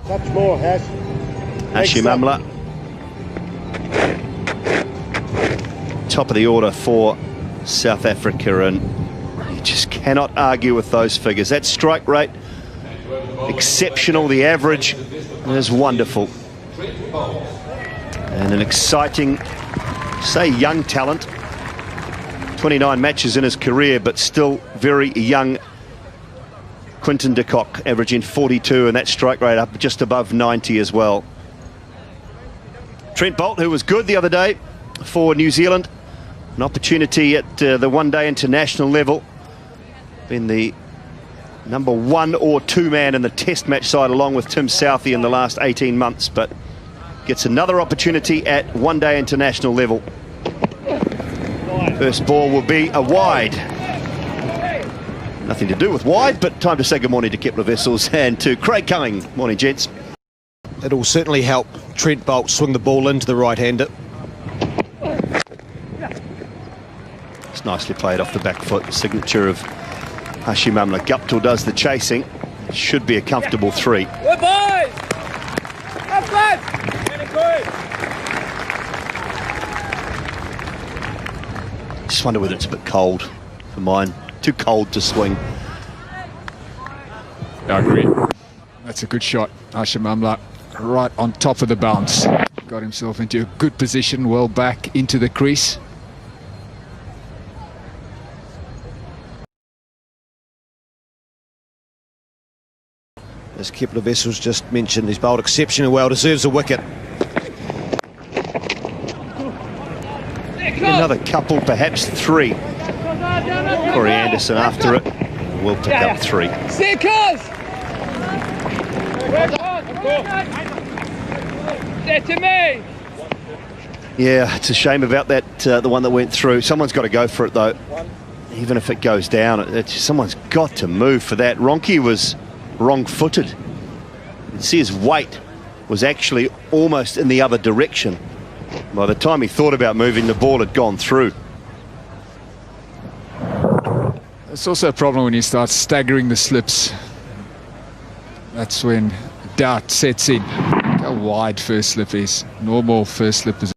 Touch more, Hash. Hashim Amla. Top of the order for South Africa, and you just cannot argue with those figures. That strike rate, exceptional. The average is wonderful. And an exciting, say, young talent. 29 matches in his career, but still very young. Quinton de Kock averaging 42, and that strike rate up just above 90 as well. Trent Boult, who was good the other day for New Zealand. An opportunity at the one-day international level. Been the number 1 or 2 man in the test match side along with Tim Southee in the last 18 months, but gets another opportunity at one-day international level. First ball will be a wide. Nothing to do with wide, but time to say good morning to Kepler Vessels and to Craig Culling. Morning, gents. It'll certainly help Trent Boult swing the ball into the right-hander. It's nicely played off the back foot. Signature of Hashim Amla. Guptill does the chasing. Should be a comfortable 3. Good boys! Have fun! Just wonder whether it's a bit cold for mine. Too cold to swing. I agree. That's a good shot. Hashim Amla right on top of the bounce. Got himself into a good position, well back into the crease. As Kepler Vessels just mentioned, he's bowled exceptionally well, deserves a wicket. Another couple, perhaps 3. Corey Anderson after it will pick up 3. Yeah, it's a shame about that, the one that went through. Someone's got to go for it though. Even if it goes down, someone's got to move for that. Ronke was wrong-footed. You can see his weight was actually almost in the other direction. By the time he thought about moving, the ball had gone through. It's also a problem when you start staggering the slips. That's when doubt sets in. Look how wide first slip is. Normal first slip is.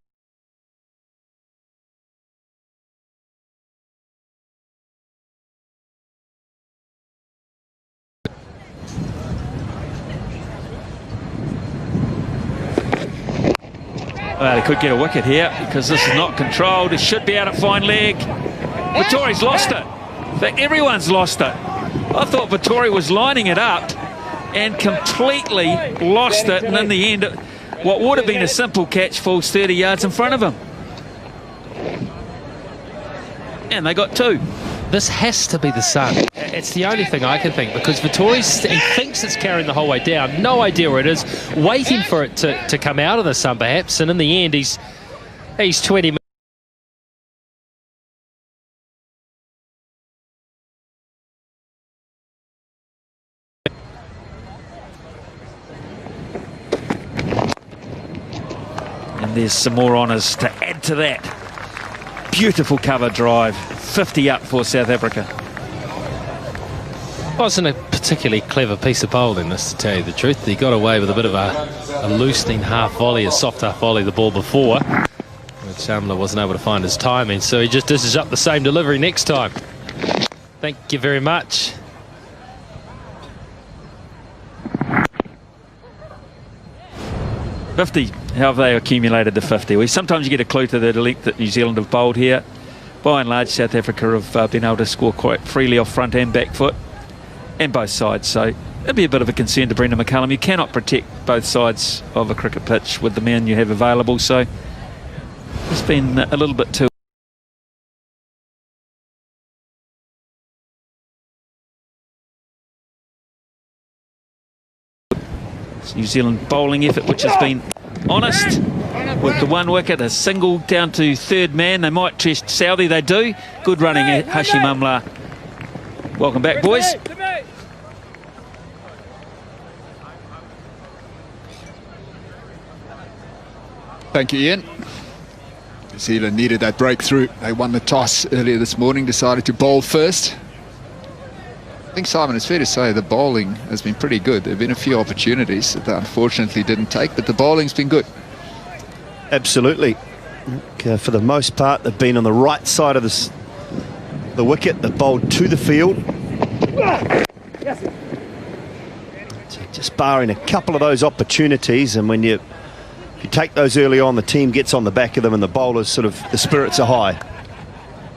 Well, he could get a wicket here because this is not controlled. It should be out at fine leg. Vittori's lost it. In fact, everyone's lost it. I thought Vittori was lining it up and completely lost it. And in the end, what would have been a simple catch falls 30 yards in front of him. And they got 2. This has to be the sun. It's the only thing I can think, because Vittori, he thinks it's carrying the whole way down. No idea where it is. Waiting for it to come out of the sun, perhaps. And in the end, he's 20 minutes. And there's some more honours to add to that. Beautiful cover drive. 50 up for South Africa. Wasn't a particularly clever piece of bowling, this, to tell you the truth. He got away with a bit of a loosening half volley, a soft half volley the ball before, which Amla wasn't able to find his timing, so he just dishes up the same delivery next time. Thank you very much. .50, how have they accumulated the 50? Well, sometimes you get a clue to the length that New Zealand have bowled here. By and large, South Africa have been able to score quite freely off front and back foot, and both sides. So it'd be a bit of a concern to Brendan McCullum. You cannot protect both sides of a cricket pitch with the men you have available. So it's been a little bit too. It's New Zealand bowling effort, which has been honest. With the 1 wicket, a single down to 3rd man. They might test Southee, they do. Good running at Hashim Amla. Welcome back, boys. Thank you, Ian. New Zealand needed that breakthrough. They won the toss earlier this morning, decided to bowl first. I think, Simon, it's fair to say the bowling has been pretty good. There have been a few opportunities that they unfortunately didn't take, but the bowling's been good. Absolutely. For the most part, they've been on the right side of the wicket. They've bowled to the field. So just barring a couple of those opportunities, and if you take those early on, the team gets on the back of them and the bowlers sort of, the spirits are high.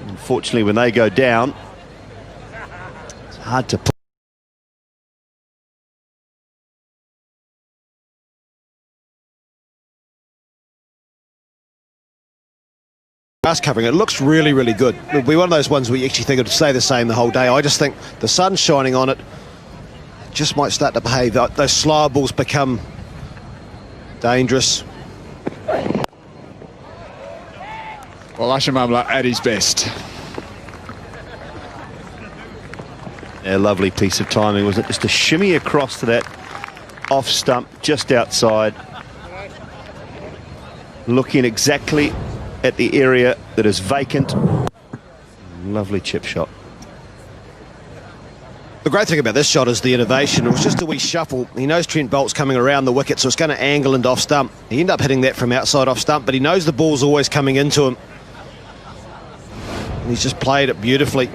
Unfortunately, when they go down, it's hard to put. Grass covering, it looks really, really good. It'll be one of those ones where you actually think it'll stay the same the whole day. I just think the sun's shining on it, just might start to behave. Those slower balls become dangerous. Well, Hashim Amla at his best. A lovely piece of timing, wasn't it? Just a shimmy across to that off stump just outside, looking exactly at the area that is vacant. Lovely chip shot. The great thing about this shot is the innovation. It was just a wee shuffle. He knows Trent Bolt's coming around the wicket, so it's going to angle into off stump. He ended up hitting that from outside off stump, but he knows the ball's always coming into him. And he's just played it beautifully.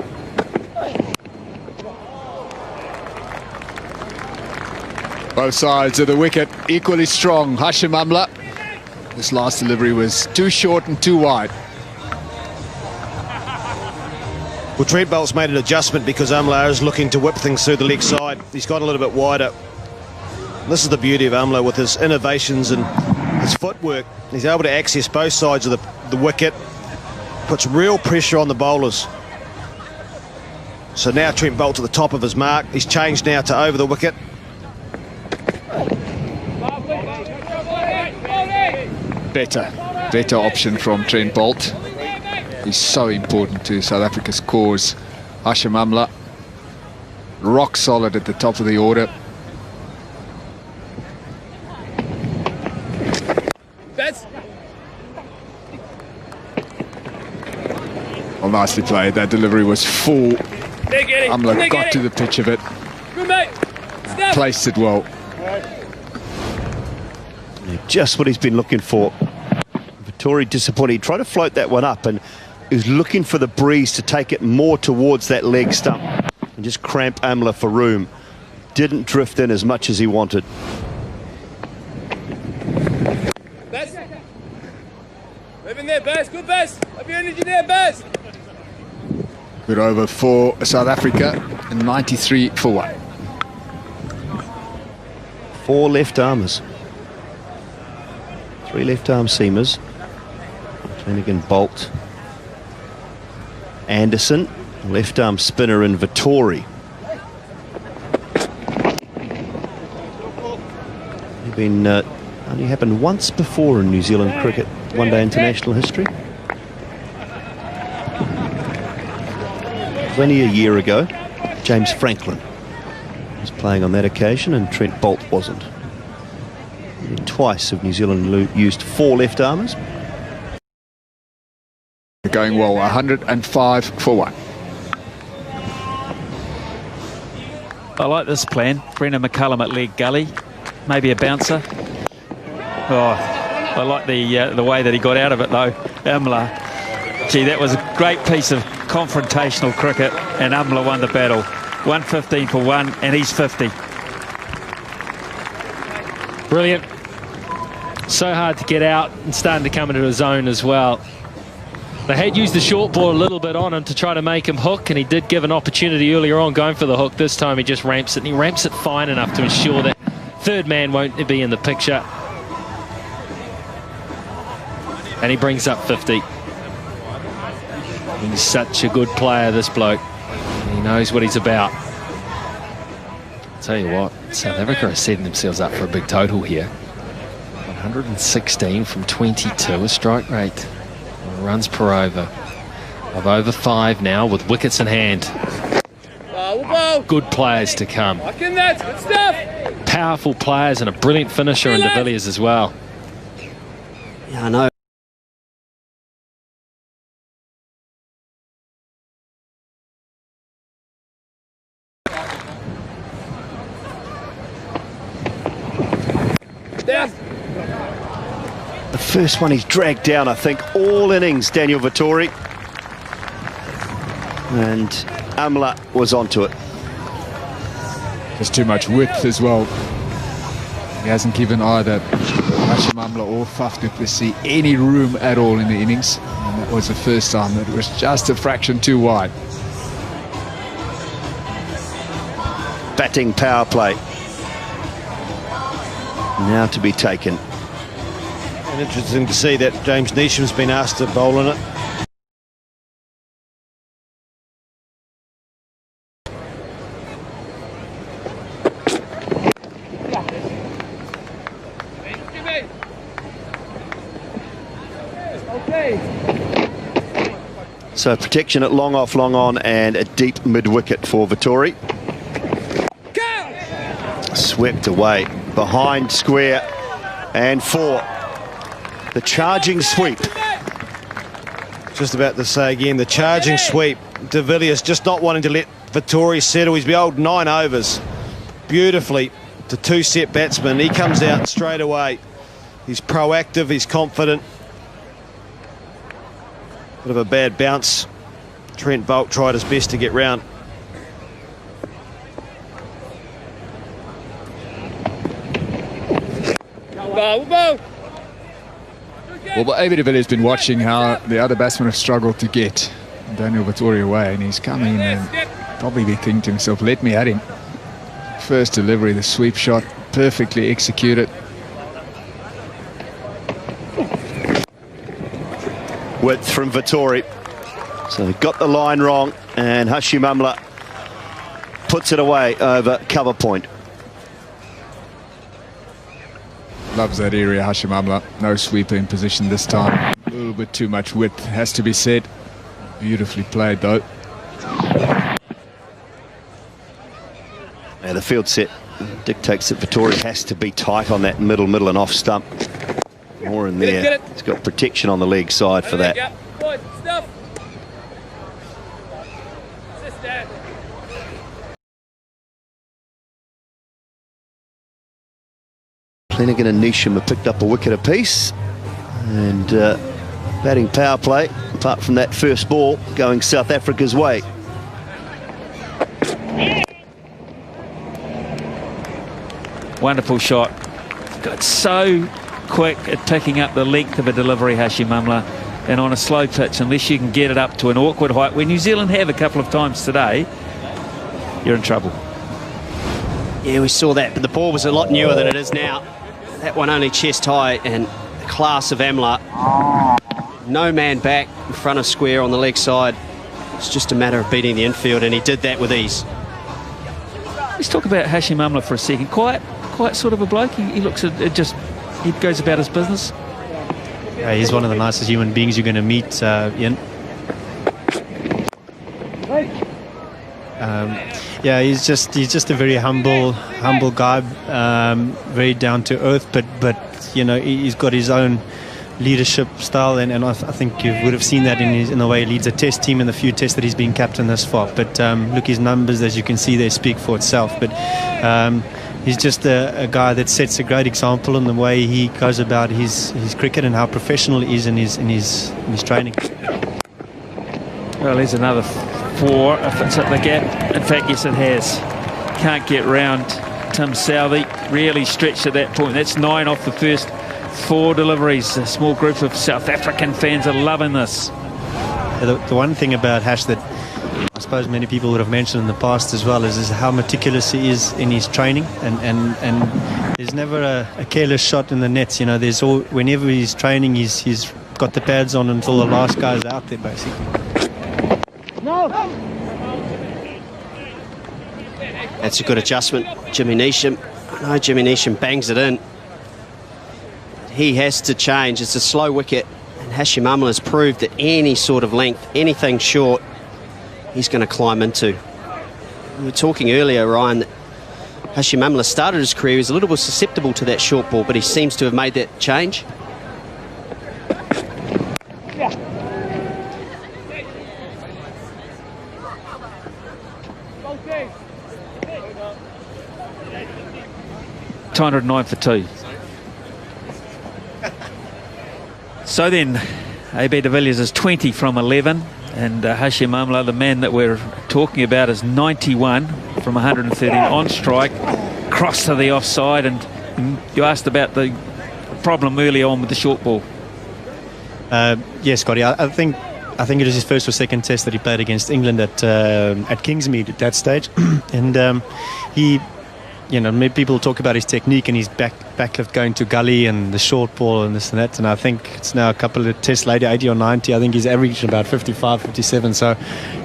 Both sides of the wicket equally strong. Hashim Amla. This last delivery was too short and too wide. Well, Trent Bolt's made an adjustment because Amla is looking to whip things through the leg side. He's gone a little bit wider. This is the beauty of Amla with his innovations and his footwork. He's able to access both sides of the wicket, puts real pressure on the bowlers. So now Trent Bolt to the top of his mark. He's changed now to over the wicket. Better option from Trent Bolt. He's so important to South Africa's cause. Hashim Amla, rock solid at the top of the order. Well, nicely played. That delivery was full. Amla got to the pitch of it. Placed it well. Just what he's been looking for. Vittori disappointed. He tried to float that one up and he was looking for the breeze to take it more towards that leg stump and just cramp Amla for room. Didn't drift in as much as he wanted. Best. Live in there, Best. Good, Best. Have your energy there, Best. Good over for South Africa and 93 for 1. 4 left armers. 3 left arm seamers. Flanagan, Bolt, Anderson, left arm spinner in Vittori. Been only happened once before in New Zealand cricket one-day international history. It was only a year ago. James Franklin was playing on that occasion and Trent Bolt wasn't. Twice have New Zealand used 4 left armers. Going well, 105 for 1. I like this plan. Brendan McCullum at leg gully. Maybe a bouncer. Oh, I like the way that he got out of it though. Amla. Gee, that was a great piece of confrontational cricket and Amla won the battle. 115 for 1 and he's 50. Brilliant. So hard to get out and starting to come into his zone as well. They had used the short ball a little bit on him to try to make him hook, and he did give an opportunity earlier on going for the hook. This time he just ramps it, and he ramps it fine enough to ensure that third man won't be in the picture. And he brings up 50. He's such a good player, this bloke. He knows what he's about. I'll tell you what, South Africa are setting themselves up for a big total here. 116 from 22, a strike rate. Runs per over of over 5 now with wickets in hand. Good players to come. Good stuff. Powerful players and a brilliant finisher in de Villiers as well. Yeah, I know. down. The first one he's dragged down, I think, all innings, Daniel Vettori. And Amla was onto it. There's too much width as well. He hasn't given either Hashim Amla or Faf du Plessis any room at all in the innings. And that was the first time that it was just a fraction too wide. Batting power play. Now to be taken. And interesting to see that James Neesham's been asked to bowl in it. So protection at long off, long on, and a deep mid-wicket for Vettori. Swept away behind square and 4. The charging sweep. Just about to say again, the charging sweep. De Villiers just not wanting to let Vettori settle. He's bowled 9 overs beautifully to 2-set batsmen. He comes out straight away. He's proactive, he's confident. Bit of a bad bounce. Trent Boult tried his best to get round. Well, Amy de Villiers has been watching how the other batsmen have struggled to get Daniel Vettori away, and he's come in and probably be thinking to himself, let me at him. First delivery, the sweep shot, perfectly executed. Width from Vettori. So he got the line wrong, and Hashim Amla puts it away over cover point. Loves that area, Hashim Amla. No sweeper in position this time. A little bit too much width, has to be said. Beautifully played, though. And the field set dictates that Vettori has to be tight on that middle and off stump. More in there. He's got protection on the leg side for that. Flanagan and Neesham have picked up a wicket apiece. And batting power play, apart from that first ball, going South Africa's way. Wonderful shot. Got so quick at picking up the length of a delivery, Hashim Amla, and on a slow pitch, unless you can get it up to an awkward height, where New Zealand have a couple of times today, you're in trouble. Yeah, we saw that, but the ball was a lot newer than it is now. That one only chest high, and the class of Amla. No man back in front of square on the leg side. It's just a matter of beating the infield, and he did that with ease. Let's talk about Hashim Amla for a second. Quite sort of a bloke. He looks at it, just he goes about his business. Yeah, he's one of the nicest human beings you're going to meet, Ian. Yeah, he's just a very humble guy, very down to earth. But you know, he's got his own leadership style, and I think you would have seen that in the way he leads a test team in the few tests that he's been captain thus far. But look, his numbers, as you can see, they speak for itself. But he's just a guy that sets a great example in the way he goes about his cricket and how professional he is in his training. Well, here's another 4 if it's at the gap. In fact, yes, it has. Can't get round Tim Southey. Really stretched at that point. That's 9 off the first 4 deliveries. A small group of South African fans are loving this. The one thing about Hash that I suppose many people would have mentioned in the past as well is how meticulous he is in his training, and there's never a careless shot in the nets. You know, whenever he's training, he's got the pads on until the last guy's out there, basically. That's a good adjustment, Jimmy Neesham. No, Jimmy Neesham bangs it in. He has to change. It's a slow wicket, and Hashim Amla has proved that any sort of length, anything short, he's going to climb into. We were talking earlier, Ryan, that Hashim Amla started his career, he was a little bit susceptible to that short ball, but he seems to have made that change. Yeah. 209 for 2. So then, AB de Villiers is 20 from 11, and Hashim Amla, the man that we're talking about, is 91 from 130 on strike, cross to the offside. And you asked about the problem early on with the short ball. Yes, Scotty. I think it was his first or second test that he played against England at Kingsmead at that stage, and he. Maybe people talk about his technique and his backlift going to gully and the short ball and this and that. And I think it's now a couple of tests later, 80 or 90. I think he's averaged about 55, 57. So I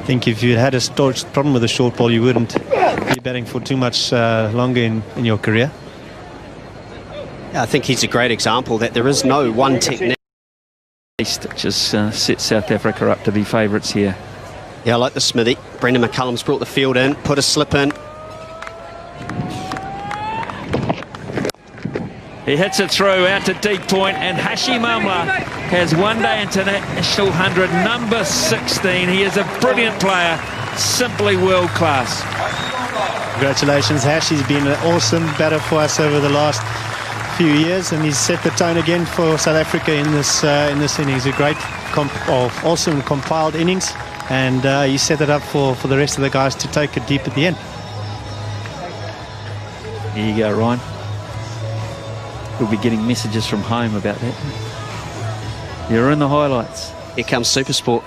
think if you had a storage problem with the short ball, you wouldn't be batting for too much longer in your career. Yeah, I think he's a great example that there is no one technique. Which has set South Africa up to be favourites here. Yeah, I like the Smithy. Brendan McCullum's brought the field in, put a slip in. He hits it through out to deep point, and Hashim Amla has one day international 100, number 16. He is a brilliant player, simply world class. Congratulations, Hash. He's been an awesome batter for us over the last few years, and he's set the tone again for South Africa in this innings. A great, awesome compiled innings, and he set it up for the rest of the guys to take it deep at the end. Here you go, Ryan. We'll be getting messages from home about that. You're in the highlights. Here comes Supersport.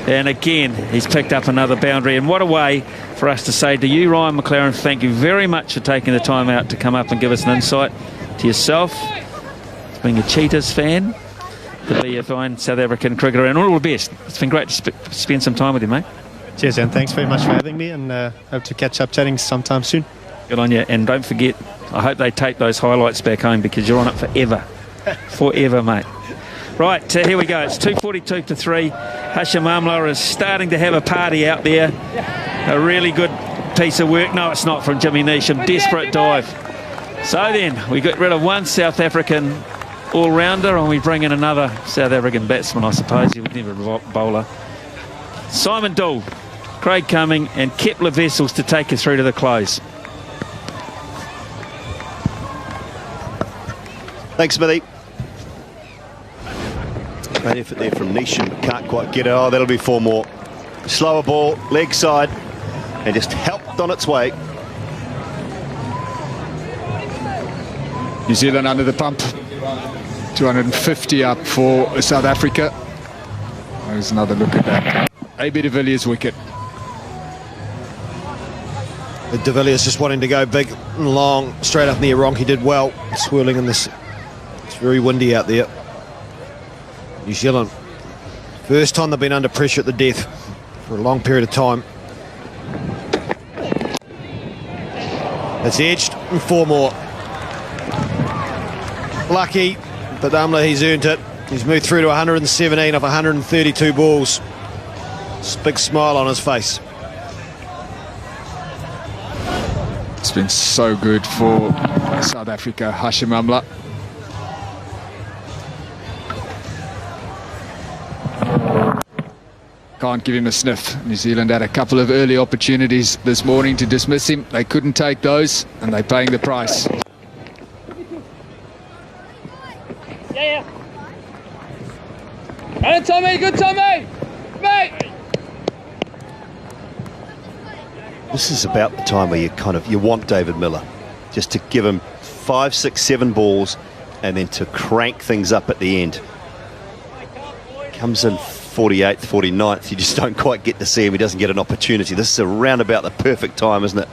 And again, he's picked up another boundary. And what a way for us to say to you, Ryan McLaren, thank you very much for taking the time out to come up and give us an insight. To yourself, being a Cheetahs fan, to be a fine South African cricketer, and all the best. It's been great to spend some time with you, mate. Cheers, and thanks very much for having me, and hope to catch up chatting sometime soon. Good on you, and don't forget, I hope they take those highlights back home, because you're on it forever. Forever, mate. Right, here we go. It's 2:42 to 3. Hashim Amla is starting to have a party out there. A really good piece of work. No, it's not, from Jimmy Neesham. Desperate dive. So then, we got rid of one South African all-rounder, and we bring in another South African batsman, I suppose. He would never a bowler. Simon Doull, Craig Cumming, and Kepler Wessels to take us through to the close. Thanks, Smithy. Great effort there from Neesham, but can't quite get it. Oh, that'll be 4 more. Slower ball, leg side, and just helped on its way. New Zealand under the pump. 250 up for South Africa. There's another look at that. AB de Villiers wicket. De Villiers just wanting to go big and long, straight up near Ronke. He did well, swirling in this. It's very windy out there. New Zealand, first time they've been under pressure at the death for a long period of time. It's edged, and 4 more. Lucky, but Amla, he's earned it. He's moved through to 117 off 132 balls. Big smile on his face. It's been so good for South Africa. Hashim Amla. Can't give him a sniff. New Zealand had a couple of early opportunities this morning to dismiss him. They couldn't take those, and they're paying the price. Yeah. Good Tommy, good Tommy! Mate! This is about the time where you want David Miller just to give him 5, 6, 7 balls and then to crank things up at the end. Comes in 48th, 49th, you just don't quite get to see him. He doesn't get an opportunity. This is around about the perfect time, isn't it?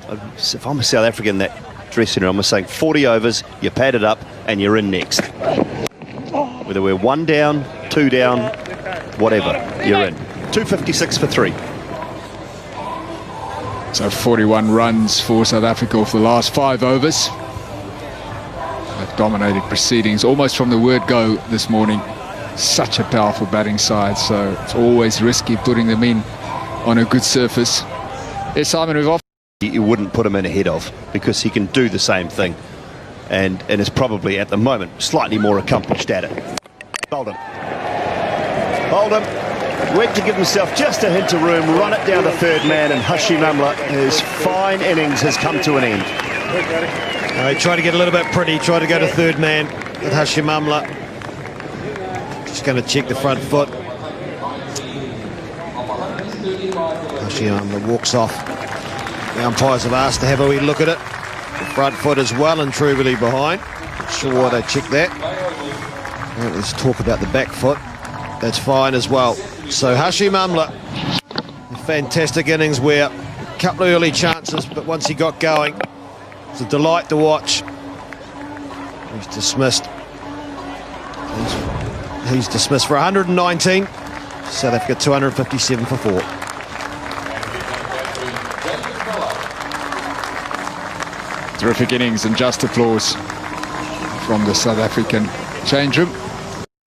If I'm a South African in that dressing room, I'm saying 40 overs, you pad it up and you're in next. Whether we're 1 down, 2 down, whatever, you're in. 256 for 3. So 41 runs for South Africa off the last 5 overs. They've dominated proceedings almost from the word go this morning. Such a powerful batting side, so it's always risky putting them in on a good surface. Yes, Simon, we've off. You wouldn't put him in ahead of, because he can do the same thing and is probably at the moment slightly more accomplished at it. Bolden. Oldham went to give himself just a hint of room, run it down the third man, and Hashim Amla, whose fine innings has come to an end. He tried to get a little bit pretty, tried to go to third man with Hashim Amla. Just going to check the front foot. Hashim Amla walks off. The umpires have asked to have a wee look at it. The front foot is well and truly behind. Not sure why they checked that. Right, let's talk about the back foot. That's fine as well. So Hashim Amla, fantastic innings where a couple of early chances, but once he got going, it's a delight to watch. He's dismissed. He's dismissed for 119. South Africa 257 for 4. Terrific innings and just applause from the South African change room.